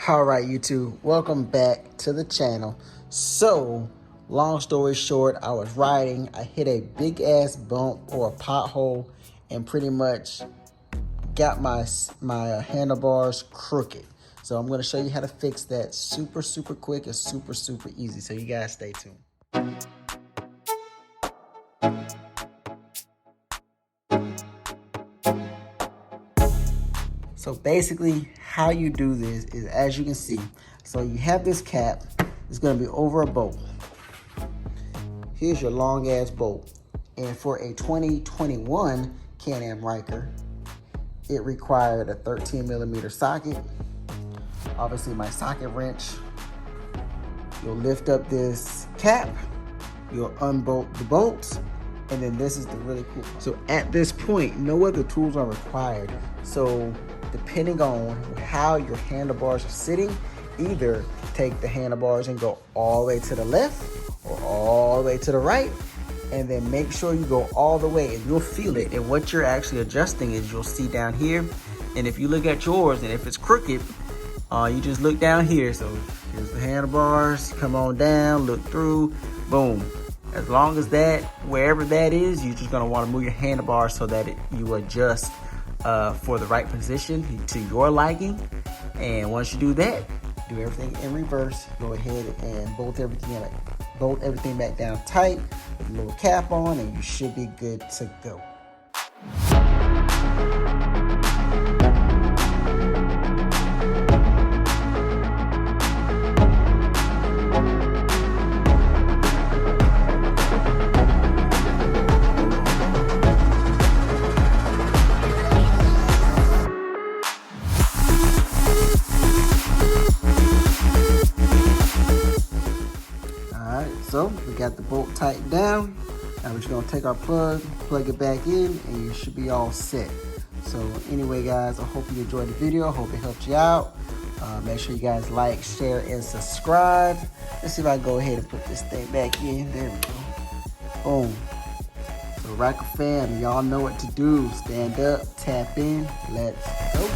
All right, YouTube, welcome back to the channel. So, long story short, I was riding, I hit a big ass bump or a pothole and pretty much got my handlebars crooked. So I'm gonna show you how to fix that super quick and super easy. So you guys stay tuned. So basically how you do this is, as you can see, so you have this cap, it's gonna be over a bolt. Here's your long ass bolt. And for a 2021 CanAm Ryker, it required a 13mm socket. Obviously my socket wrench. You'll lift up this cap, you'll unbolt the bolts, and then this is the really cool part. So at this point, no other tools are required. So depending on how your handlebars are sitting, either take the handlebars and go all the way to the left or all the way to the right, and then make sure you go all the way and you'll feel it. And what you're actually adjusting is, you'll see down here, and if you look at yours and if it's crooked, you just look down here. So here's the handlebars, come on down, look through, boom. As long as that, wherever that is, you're just gonna wanna move your handlebars so that you adjust for the right position to your liking. And once you do that, do everything in reverse. Go ahead and bolt everything back down tight with a little cap on, and you should be good to go. So we got the bolt tightened down. Now we're just gonna take our plug it back in, and you should be all set. So anyway, guys, I hope you enjoyed the video. I hope it helped you out. Make sure you guys like, share, and subscribe. Let's see if I can go ahead and put this thing back in. There we go. Boom. So Ryker fam, y'all know what to do. Stand up, tap in, let's go.